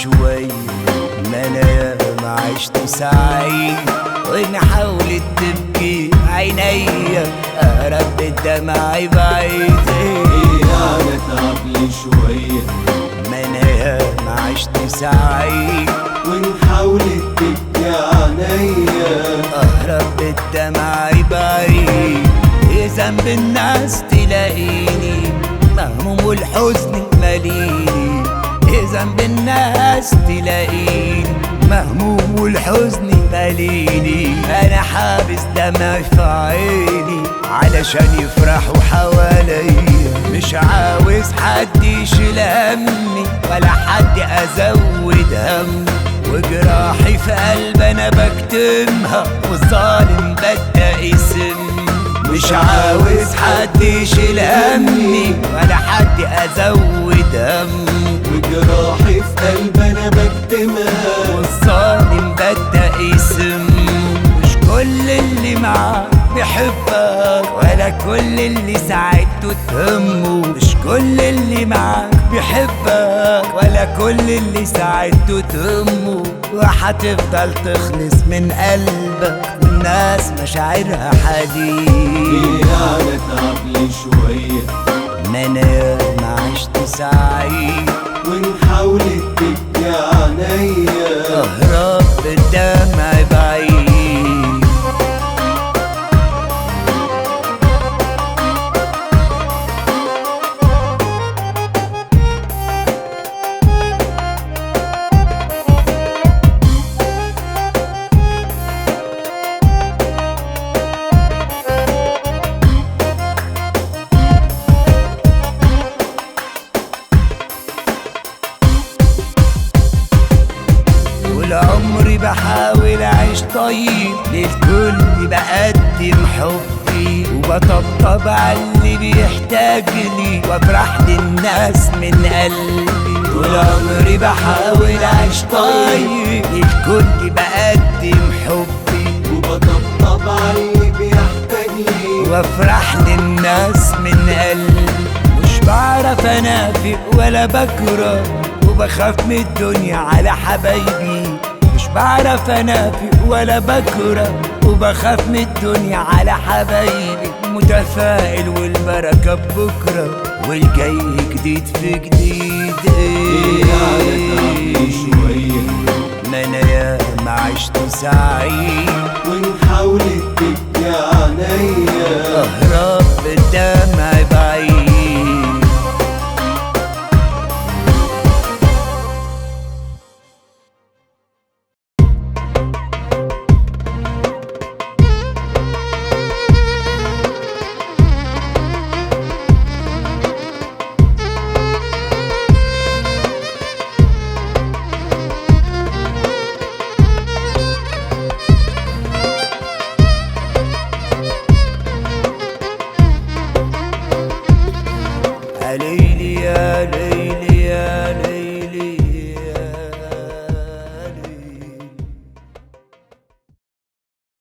شوية، ما انا ياما عشت سعيد وان حاولت تبكي عينيا اهرب الدمع بعيد. يعني اتعب لي شوية، ما انا ياما عشت سعيد وان حاولت تبكي عينيا اهرب الدمع بعيد. ايه ذنب الناس تلاقيني مهموم والحزن ماليني، ايه ذنب الناس تلاقيني مهموم والحزن ماليني. انا حابس دمعي في عيني علشان يفرحوا حواليا، مش عاوز حد يشيل همي ولا حد ازود همي، وجراحي في قلبي انا بكتمها والظالم بدأ يسم. مش عاوز حد يشيل همي ولا حد ازود همي، وجراحي في قلبي انا بكتمها والظالم بدأ يسم. مش كل اللي معاك بيحبك ولا كل اللي ساعدته تهمه، مش كل اللي معاك بيحبك ولا كل اللي ساعدته تهمه، وهتفضل تخلص من قلبك والناس مشاعرها حديد. يعني اتعب لي شوية، ما انا ياما عشت سعيد وان حاولت تبكي عينيا اهرب بالدمع بعيد. عمري بحاول اعيش طيب، للكل بقدم حبي وبطبطب على اللي بيحتاج لي وافرح للناس من قلبي. طول عمري بحاول اعيش طيب، للكل بقدم حبي وبطبطب على اللي بيحتاج لي وافرح للناس من قلبي. مش بعرف انافق ولا بكره وبخاف من الدنيا على حبايبي، مش بعرف انافق ولا بكره وبخاف من الدنيا على حبايبي. متفائل والبركة بكرة والجاي جديد في جديد. يعني اتعب لي شوية، ما انا ياما عشت سعيد وان حاولت تبكي عينيا اهرب بالدمع بعيد. ليلي يا ليلي